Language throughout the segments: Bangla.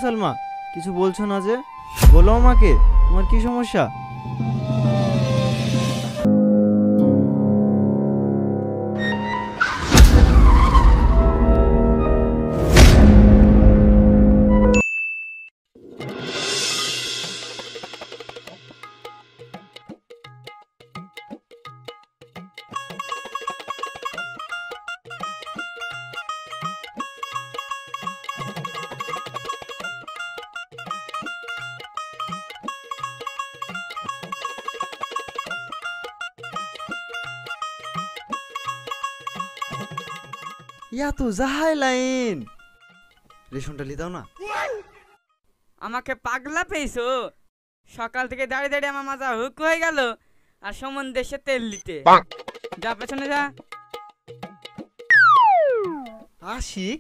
সালমা, কিছু বলছো না যে? বলো আমাকে, তোমার কি সমস্যা? ইয়া তো যাহাই লাইন রেশনটা লি দাও না। আমাকে পাগলা পেয়েছো? সকাল থেকে দাঁড়িয়ে দাঁড়িয়ে আমার মাজা হুক হয়ে গেল আর সমন দেশে তেল নিতে। যা পেছনে যা। আশিক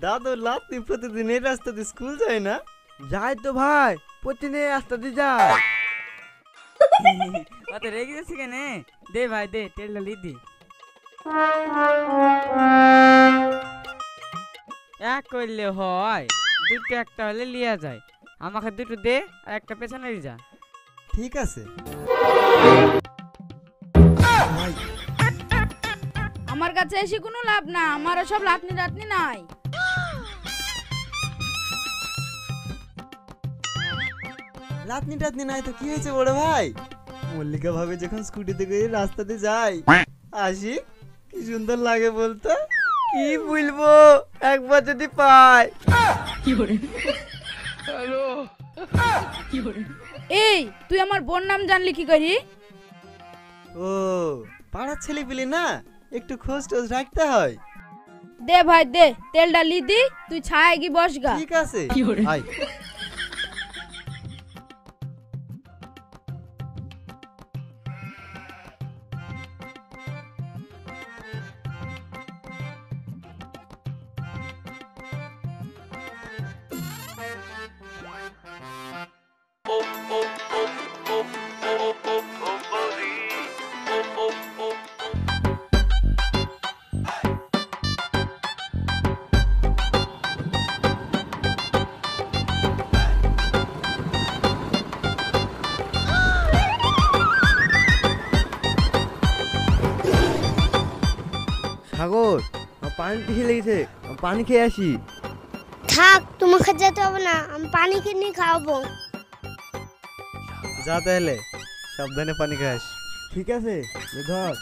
দাদু লাতি প্রতিদিন এই রাস্তা দিয়ে স্কুল যায় না? যাই তো ভাই, প্রতিদিন এই রাস্তা দিয়ে যায়। অত রেগে যাচ্ছি কেনে? দে ভাই দে, তেলটা লি দি। এক করলে হয়, দুটো একটা হলে লিয়া যায়। আমাকে দুটো দে আর একটা পেছনে যা। ঠিক আছে। আমার কাছে এসে কোনো লাভ না, আমারও সব লাতনি রাতনি নাই। লাতনি টাতনি নাই তো কি হয়েছে বড় ভাই? মল্লিকা ভাবে যখন স্কুটিতে করে রাস্তাতে যাই, আশিক কি সুন্দর লাগে বলতো। কি বলবো, একবার যদি পাই। এই তুই আমার বোন নাম জানলি কি করি? ও পাড়ার ছেলে পেলে না, একটু খোঁজ টোজ রাখতে হয়। দে ভাই দে, তেলটা লি দি, তুই ছায় গি বস গা। ঠিক আছে আয়। সাগর, আমার পানি পিছিয়ে লেগেছে, পানি খেয়ে আসি। থাক, তোমাকে যেতে হবে না, আমি পানি কিনে খাওয়াবো। যা তাহলে, সাবধানে পানি খাস। ঠিক আছে, ধর।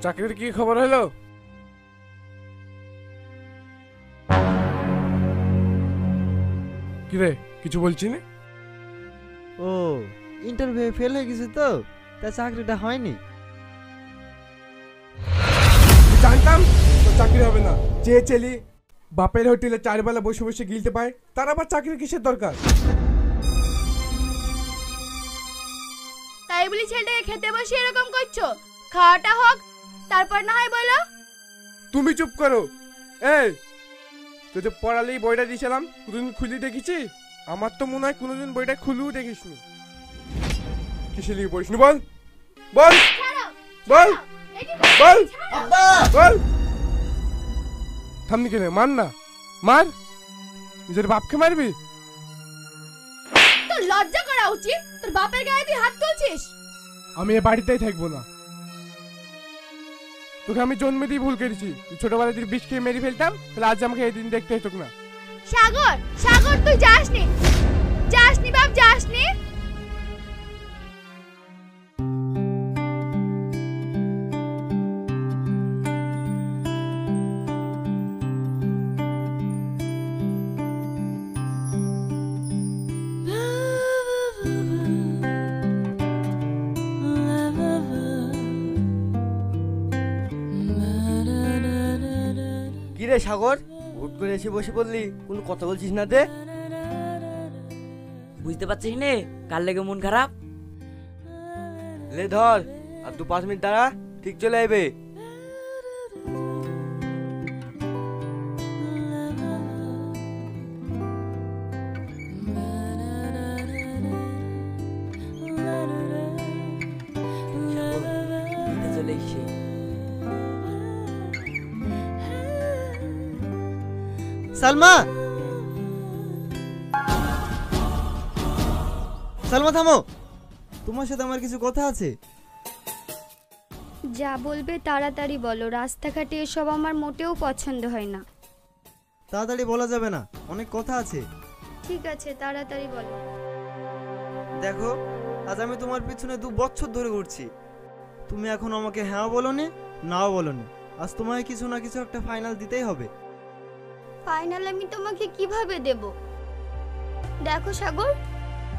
চাকরির কি খবর হলো? কি রে, কিছু বলছি না? ও ইন্টারভিউ ফেল হয়ে গেছে তো, তাই চাকরিটা হয়নি। জানতাম তো চাকরি হবে না। যে ছেলে বাপের হোটেলে 4 বেলা বসে বসে গিলতে পায়, তার আবার চাকরির কিসের দরকার? তাই বলি ছেলেটাকে খেতে বসে এরকম করছো? খাওয়াটা হোক, তারপর না হয় বলো। তুমি চুপ করো। এই তোকে পড়ালেই বইটা দিয়েছিলাম, কোনদিন খুলি দেখেছি? আমার তো মনে হয় কোনোদিন বইটা খুলেও দেখিসনি। কিসে লিখে পড়িসনি বল বল বল বল বল। থামনি কেন? মার না, মার। নিজের বাপকে মারবি? তোর লজ্জা করা উচিত, তোর বাপের গায়ে তুই হাত তুলছিস। আমি এ বাড়িতেই থাকবো না। তোকে আমি জন্ম দিয়ে ভুল করেছি। ছোটবেলায় যদি বিষ খেয়ে মেরে ফেলতাম, তাহলে আজ আমাকে এই দিন দেখতে হতো না। সাগর, সাগর তুই যাসনি, যাসনি বাপ, যাসনি। রে সাগর, হুট করে এসে বসে পড়লি, কোনো কথা বলছিস না দে? বুঝতে পারছিস নে কার লেগে মন খারাপ? লে ধর, আর 2-5 মিনিট দাঁড়া, ঠিক চলে আইবে। চলে এসছে। সালমা, সালমা থামো, তোমার সাথে আমার কিছু কথা আছে। যা বলবে তাড়াতাড়ি বলো, রাস্তাঘাটে এসব আমার মোটেও পছন্দ হয় না। তাড়াতাড়ি বলা যাবে না, অনেক কথা আছে। ঠিক আছে, তাড়াতাড়ি বলো। দেখো, আজ আমি তোমার পিছনে 2 বছর ধরে ঘুরছি, তুমি এখন আমাকে হ্যাঁ বলোনি নাও বলোনি। আজ তোমায় কিছু না কিছু একটা ফাইনাল দিতেই হবে। ফাইনাল আমি তোমাকে কিভাবে দেব? দেখো সাগর,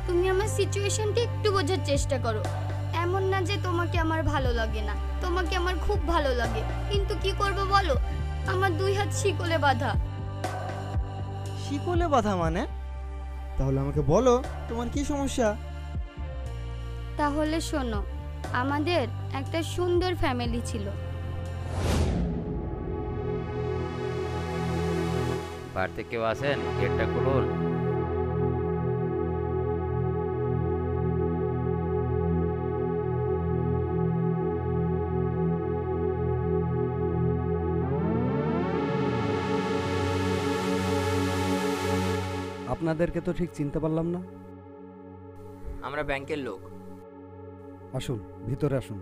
তুমি আমার সিচুয়েশনটা একটু বোঝার চেষ্টা করো। এমন না যে তোমাকে আমার ভালো লাগে না, তোমাকে আমার খুব ভালো লাগে, কিন্তু কি করব বলো, আমার 2 হাত শিকলে বাঁধা। শিকলে বাঁধা মানে? তাহলে আমাকে বলো তোমার কি সমস্যা। তাহলে শোনো, আমাদের একটা সুন্দর ফ্যামিলি ছিল। বাড়িতে কেউ আছেন? গেটটা খুলুন। আপনাদেরকে তো ঠিক চিনতে পারলাম না। আমরা ব্যাংকের লোক। আসুন, ভিতরে আসুন।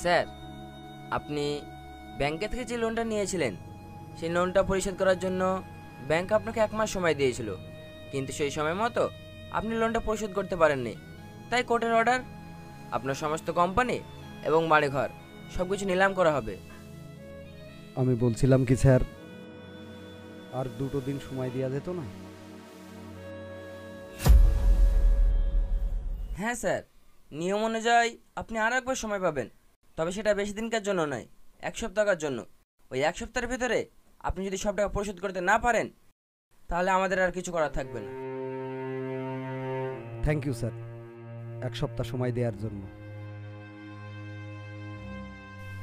স্যার, আপনি ব্যাংকে থেকে যে লোনটা নিয়েছিলেন সেই লোনটা পরিশোধ করার জন্য ব্যাংক আপনাকে 1 মাস সময় দিয়েছিল, কিন্তু সেই সময় মতো আপনি লোনটা পরিশোধ করতে পারেননি। তাই কোর্টের অর্ডার, আপনার সমস্ত কোম্পানি এবং বাড়িঘর সব কিছু নিলাম করা হবে। আমি বলছিলাম কি স্যার, আর 2 দিন সময় দেওয়া যেত না? হ্যাঁ স্যার, নিয়ম অনুযায়ী আপনি আরও একবার সময় পাবেন, তবে সেটা বেশি দিনকার জন্য নয়, 1 সপ্তাহের জন্য। ওই 1 সপ্তাহের ভিতরে আপনি যদি সব টাকা পরিশোধ করতে না পারেন তাহলে আমাদের আর কিছু করার থাকবে না। থ্যাংক ইউ স্যার, 1 সপ্তাহ সময় দেওয়ার জন্য।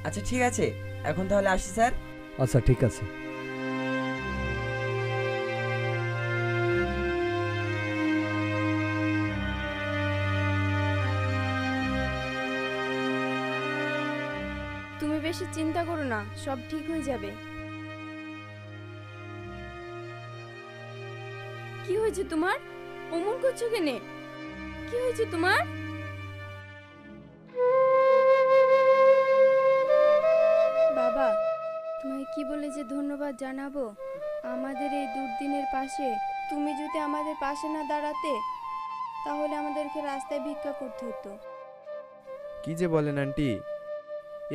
আচ্ছা ঠিক আছে, এখন তাহলে আসি স্যার। আচ্ছা ঠিক আছে। তুমি বেশি চিন্তা করো না, সব ঠিক হয়ে যাবে। কি হয়েছে তোমার? অমন করছো কেনে? কি হয়েছে তোমার? বাবা, তোমায় কি বলে যে ধন্যবাদ জানাবো। আমাদের এই দুর্দিনের পাশে তুমি যদি আমাদের পাশে না দাঁড়াতে তাহলে আমাদেরকে রাস্তায় ভিক্ষা করতে হতো। কি যে বলেন আন্টি,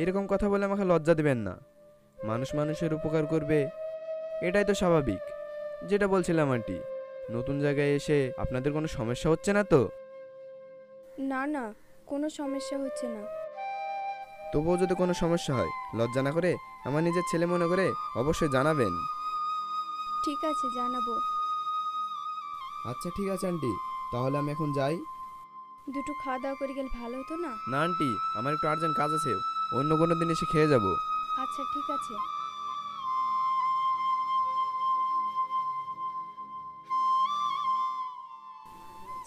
এরকম কথা বলে আমাকে লজ্জা দিবেন না। মানুষ মানুষের উপকার করবে, এটাই তো স্বাভাবিক। যেটা বলছিলাম আন্টি, নতুন জায়গায় এসে আপনাদের কোনো সমস্যা হচ্ছে না তো? না না, কোনো সমস্যা হচ্ছে না। তবুও যদি কোনো সমস্যা হয় লজ্জা না করে আমার নিজের ছেলে মনে করে অবশ্যই জানাবেন। ঠিক আছে, জানাবো। আচ্ছা ঠিক আছে আন্টি, তাহলে আমি এখন যাই। দুটো খাওয়া দাওয়া করে গেলে ভালো হতো না? না আন্টি, আমার একটু আর্জেন্ট কাজ আছে, অন্য কোনো দিন এসে খেয়ে যাব। আচ্ছা ঠিক আছে।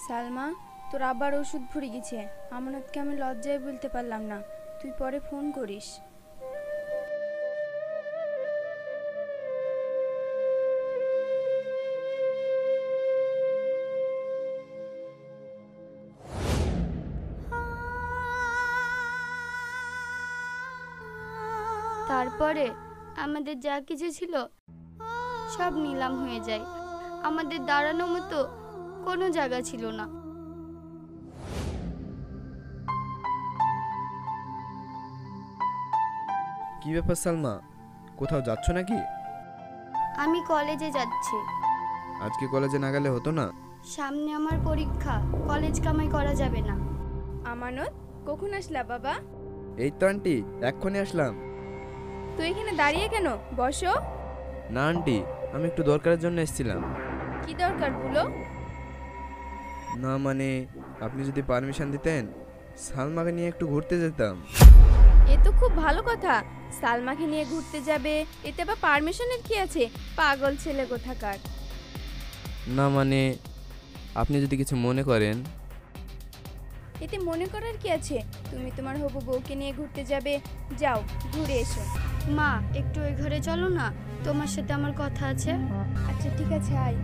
সালমা, তোর আবার ওষুধ ফুরিয়ে গেছে। আমানতকে আমি লজ্জায় বলতে পারলাম না, তুই পরে ফোন করিস। তারপরে আমাদের যা কিছু ছিল সব নিলাম হয়ে যায়। আমাদের দাঁড়ানোর মতো কোনো জায়গা ছিল না। কি ব্যাপার সালমা, কোথাও যাচ্ছ নাকি? আমি কলেজে যাচ্ছি। আজকে কলেজে না গেলে হতো না? সামনে আমার পরীক্ষা, কলেজ কামাই করা যাবে না। আমানত, কখন আসলা বাবা? এই তো আন্টি, এক্ষুনি আসলাম। তুই এখানে দাঁড়িয়ে কেন? বসো। না আন্টি, আমি একটু দরকারের জন্য এসেছিলাম। কি দরকার বলো? না মানে, আপনি যদি পারমিশন দিতেন সালমাকে নিয়ে একটু ঘুরতে যেতাম। এ তো খুব ভালো কথা। সালমাকে নিয়ে ঘুরতে যাবে, এতে আবার পারমিশনের কি আছে? পাগল ছেলে কোথাকার। না মানে, আপনি যদি কিছু মনে করেন। এতে মনে করার কি আছে? তুমি তোমার হবু বউকে নিয়ে ঘুরতে যাবে, যাও ঘুরে এসো। মা, একটু ওই ঘরে চলো না, তোমার সাথে আমার কথা আছে। আচ্ছা ঠিক আছে, আয়।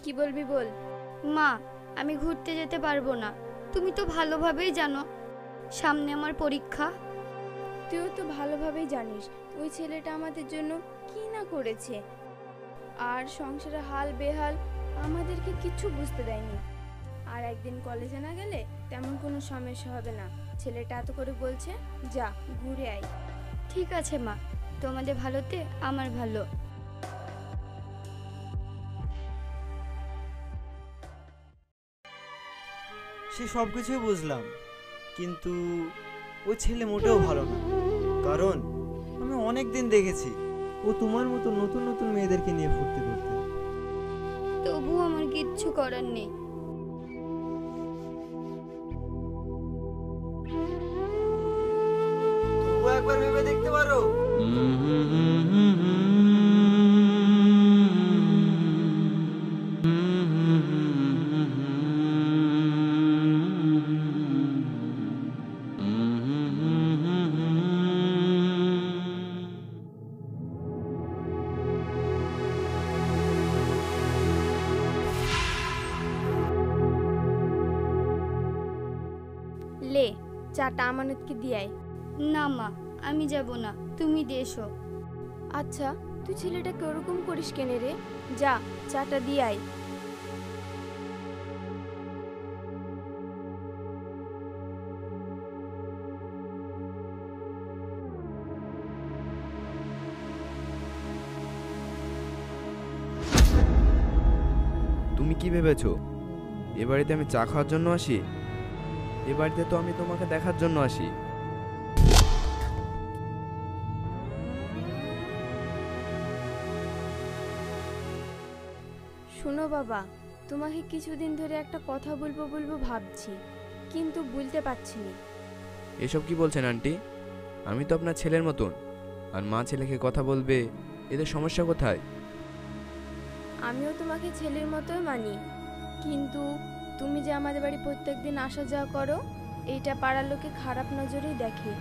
কি বলবি বল। মা, আমি ঘুরতে যেতে পারবো না। তুমি তো ভালোভাবেই জানো সামনে আমার পরীক্ষা। তুইও তো ভালোভাবেই জানিস ওই ছেলেটা আমাদের জন্য কি না করেছে। আর সংসারে হাল বেহাল আমাদেরকে কিছু বুঝতে দেয়নি। আর একদিন কলেজে না গেলে তেমন কোনো সমস্যা হবে না। ছেলেটা এত করে বলছে, যা ঘুরে আয়। ঠিক আছে মা, তোমাদের ভালোতে আমার ভালো। সে সব কিছুই বুঝলাম, কিন্তু ওই ছেলে মোটেও ভালো না। কারণ আমি অনেক দিন দেখেছি ও তোমার মতো নতুন নতুন মেয়েদেরকে নিয়ে ফুর্তি করতে। তবুও আমার কিচ্ছু করার নেই। তবুও একবার ভেবে দেখতে পারো। লে, চাটা আমানতকে দিয়াই। না মা, আমি যাব না, তুমি দেশো। আচ্ছা, তুই ছেলেটাকে ওরকম করিস কেনে রে? যা চাটা দিয়াই। তুমি কি ভেবেছো এ বাড়িতে আমি চা খাওয়ার জন্য আসি? এ বাড়িতে তো আমি তোমাকে দেখার জন্য আসি। শোনো বাবা, তোমাকে কিছুদিন ধরে একটা কথা বলবো বলবো ভাবছি, কিন্তু বলতে পারছি না। এসব কি বলছেন আন্টি? আমি তো আপনার ছেলের মতন, আর মা ছেলেকে কথা বলবে, এতে সমস্যা কোথায়? আমিও তোমাকে ছেলের মতোই মানি, কিন্তু তুমি যে আমাদের বাড়ি প্রত্যেকদিন আসা যাওয়া করো, এইটা পাড়ার লোকে খারাপ নজরেই দেখে।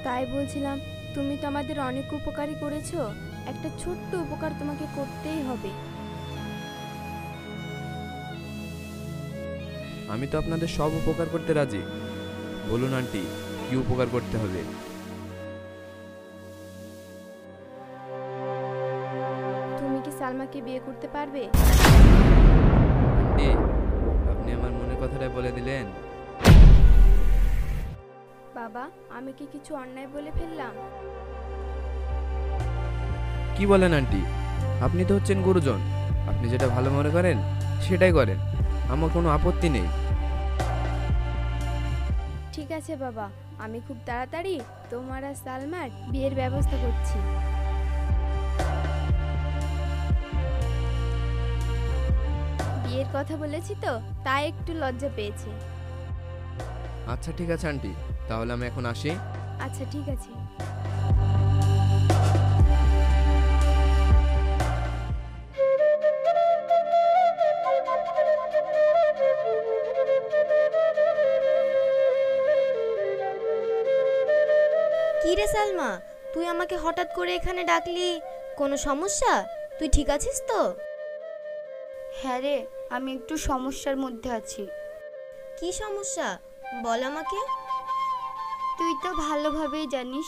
তাই বলছিলাম, তুমি তো আমাদের অনেক উপকারই করেছো, একটা ছোট্ট উপকার তোমাকে করতেই হবে। আমি তো আপনাদের সব উপকার করতে রাজি। বলুন আন্টি, কি উপকার করতে হবে? তুমি কি সালমাকে বিয়ে করতে পারবে? আন্টি, আপনি আমার মনের কথাটা বলে দিলেন। বাবা, আমি কি কিছু অন্যায় বলে ফেললাম? কি বলেন আন্টি? আপনি তো হচ্ছেন গুরুজন, আপনি যেটা ভালো মনে করেন সেটাই করেন, আমার কোনো আপত্তি নেই। ঠিক আছে বাবা, আমি খুব তাড়াতাড়ি তোমার আর সালমার বিয়ের ব্যবস্থা করছি। বিয়ের কথা বলেছি তো, তাই একটু লজ্জা পেয়েছি। আচ্ছা ঠিক আছে আন্টি, তাহলে আমি এখন আসি। আচ্ছা ঠিক আছে। কি রে সালমা, তুই আমাকে হঠাৎ করে এখানে ডাকলি, কোনো সমস্যা? তুই ঠিক আছিস তো? হ্যাঁ রে, আমি একটু সমস্যার মধ্যে আছি। কি সমস্যা বল আমাকে। তুই তো ভালোভাবেই জানিস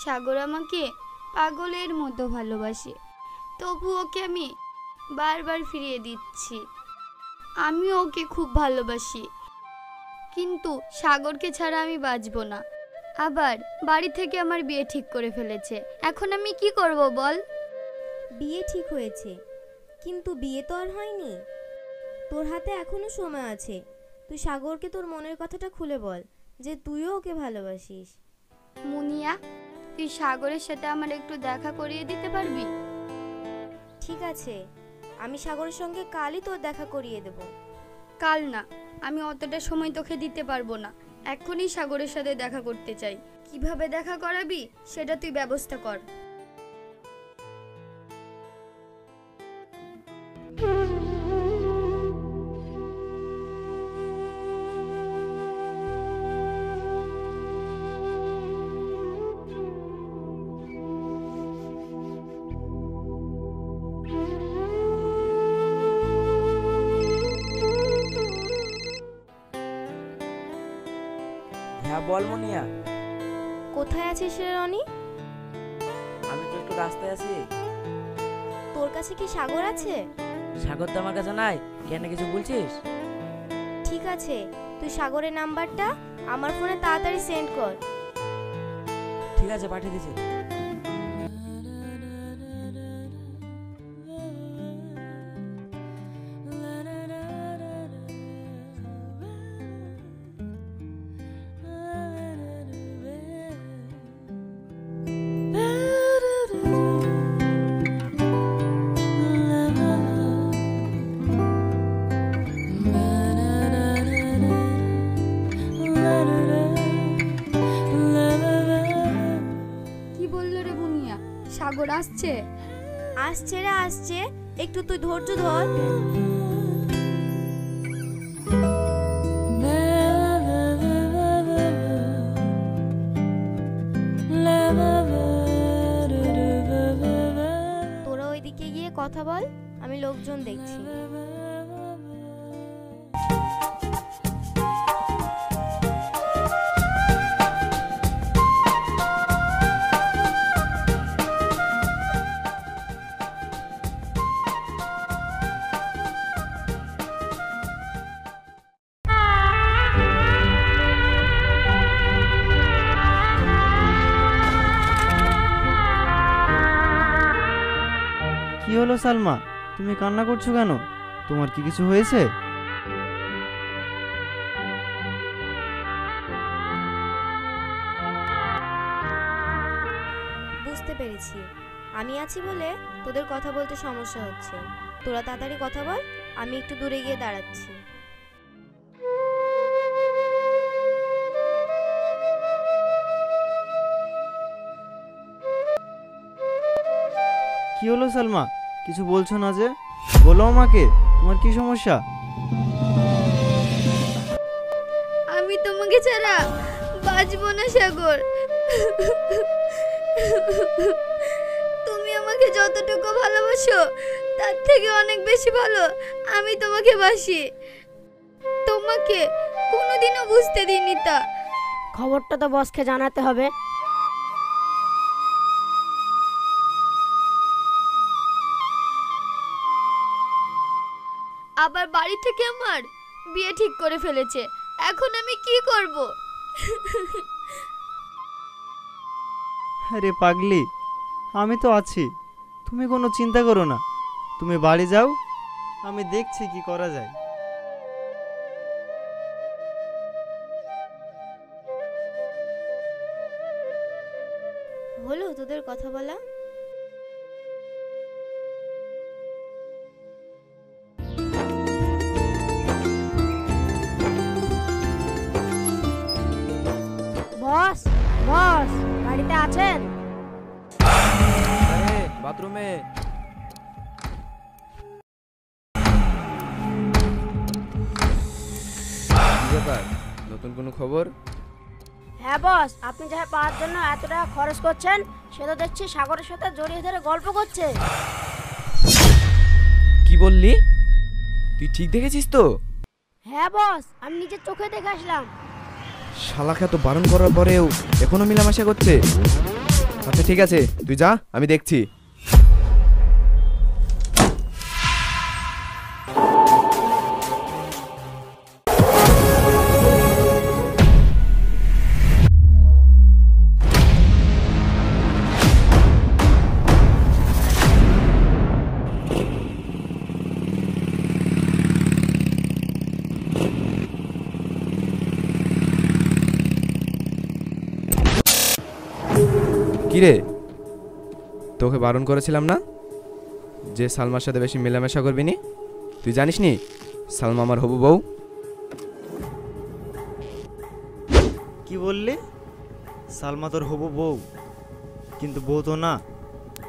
সাগর আমাকে পাগলের মতো ভালোবাসে, তবু ওকে আমি বারবার ফিরিয়ে দিচ্ছি। আমি ওকে খুব ভালোবাসি, কিন্তু সাগরকে ছাড়া আমি বাঁচবো না। আবার বাড়ি থেকে আমার বিয়ে ঠিক করে ফেলেছে। এখন আমি কি করব বল? বিয়ে ঠিক হয়েছে, কিন্তু বিয়ে তো আর হয়নি। তোর হাতে এখনো সময় আছে। তুই সাগরকে তোর মনের কথাটা খুলে বল যে তুইও ওকে ভালোবাসিস। মুনিয়া, তুই সাগরের সাথে আমার একটু দেখা করিয়ে দিতে পারবি? ঠিক আছে, আমি সাগরের সঙ্গে কালই তোর দেখা করিয়ে দেব। কাল না, আমি অতটা সময় তোকে দিতে পারবো না। এখনই সাগরের সাথে দেখা করতে চাই। কিভাবে দেখা করাবি সেটা তুই ব্যবস্থা কর। হ্যাঁ বল মুনিয়া। কোথায় আছিস রে রনি? আমি তো একটু রাস্তায় আছি। তোর কাছে কি সাগর আছে? সাগর তো আমার কাছে নাই, কেন কিছু বলছিস? ঠিক আছে, তুই সাগরের নাম্বারটা আমার ফোনে তাড়াতাড়ি সেন্ড কর। ঠিক আছে, পাঠিয়ে দিছি। কি বললো রে মুনিয়া? সাগর আসছে? আসছে রে আসছে, একটু তুই ধৈর্য ধর। তোরা ওইদিকে গিয়ে কথা বল, আমি লোকজন দেখছি। কি হলো সালমা, তুমি কান্না করছো কেন? তোমার কি কিছু হয়েছে? বুঝতে পেরেছি, আমি আছি বলে তোদের কথা বলতে সমস্যা হচ্ছে। তোরা তাড়াতাড়ি কথা বল, আমি একটু দূরে গিয়ে দাঁড়াচ্ছি। কি হলো সালমা, কিছু বলছো না যে? বলো আমাকে, তোমার কি সমস্যা? আমি তোমাকে ছাড়া বাঁচবো না সাগর। তুমি আমাকে যতটুকু ভালোবাসো তার থেকে অনেক বেশি ভালো আমি তোমাকে বাসি। তোমাকে কোনোদিনও বুঝতে দিইনি তা। খবরটা তো বসকে জানাতে হবে। আবার বাড়ি থেকে আমার বিয়ে ঠিক করে ফেলেছে। এখন আমি কি করব? আরে পাগলি, আমি তো আছি, তুমি কোনো চিন্তা করো না। তুমি বাড়ি যাও, আমি দেখছি কি করা যায়। হলো তোদের কথা বলা? বস, বস বাড়িতে আছেন? আরে বাথরুমে। কি ব্যাপার, নতুন কোনো খবর? হ্যাঁ বস, আপনি যাকে পাওয়ার জন্য এত টাকা খরচ করছেন সে তো দেখছি সাগরের সাথে জড়িয়ে ধরে গল্প করছে। কি বললি? তুই ঠিক দেখেছিস তো? হ্যাঁ বস, আমি নিজের চোখে দেখে আসলাম। শালাকে এত বারণ করার পরেও এখনো মিলামেশা করছে। আচ্ছা ঠিক আছে, তুই যা, আমি দেখছি। কিরে, তোকে বারণ করেছিলাম না যে সালমার সাথে বেশি মেলামেশা করবি নি? তুই জানিস নি সালমা আমার হবু বউ? কি বললি? সালমা তোর হবু বউ? কিন্তু বউ তো না।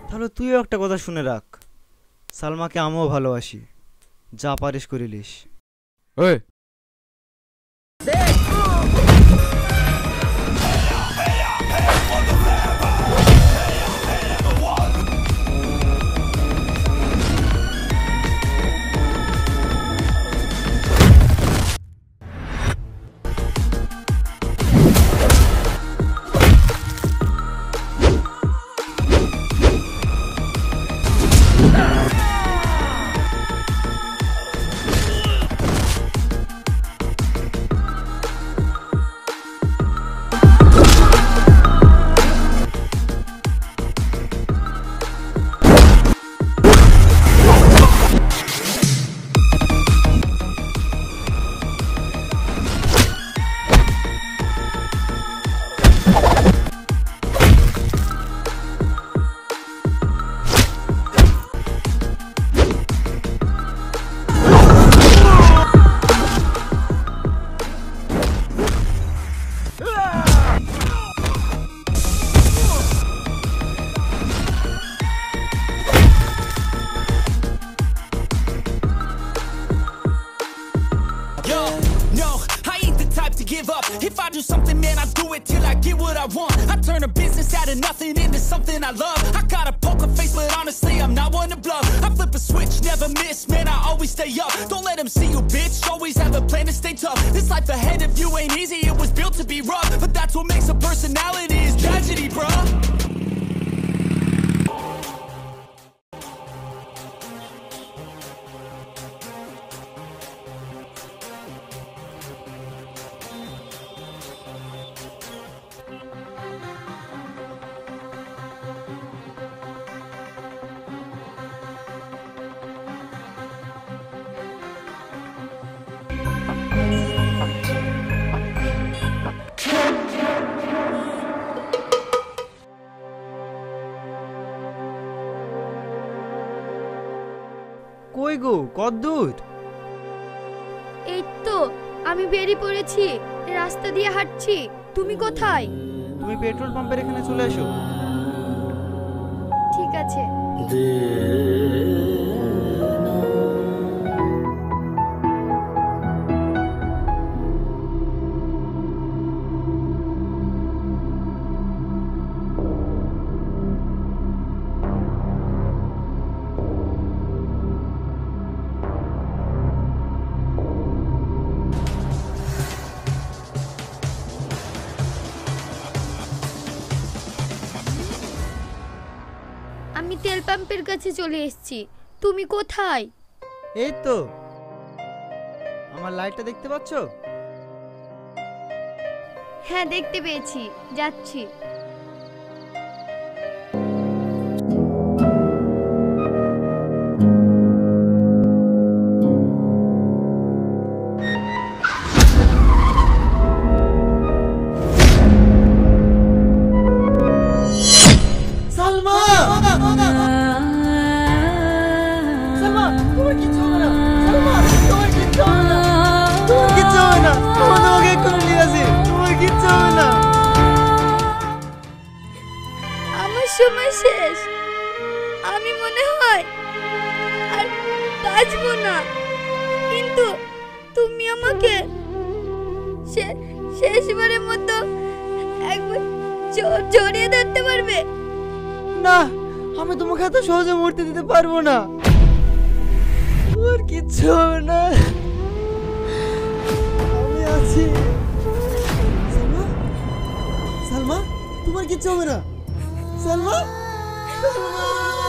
তাহলে তুইও একটা কথা শুনে রাখ, সালমাকে আমিও ভালোবাসি, যা পারিস করিলিস। ওই give up. If I do something, man, I do it till I get what I want. I turn a business out of nothing into something I love. I got a poker face, but honestly, I'm not one to bluff. I flip a switch, never miss, man, I always stay up. Don't let them see you, bitch, always have a plan to stay tough. This life ahead of you ain't easy, it was built to be rough. But that's what makes a personality, is tragedy, bruh. কই গো, কদ্দূর? এই তো আমি বেরিয়ে পড়েছি, রাস্তা দিয়ে হাঁটছি। তুমি কোথায়? তুমি পেট্রোল পাম্পের এখানে চলে এসো। ঠিক আছে। আমি তেল পাম্পের কাছে চলে এসেছি। তুমি কোথায়? এই তো, আমার লাইটটা দেখতে পাচ্ছ? হ্যাঁ দেখতে পেয়েছি, যাচ্ছি। সময় শেষ, আমি মনে হয় আর বাঁচবো না। কিন্তু তুমি আমাকে শেষবারের মতো একবার জড়িয়ে ধরতে পারবে? না, আমি তোমাকে এত সহজে মরতে দিতে পারবো না। তোমার কিচ্ছু হবে না, আমি আছি। সালমা, সালমা, তোমার কিচ্ছু হবে না। সালমা, সালমা।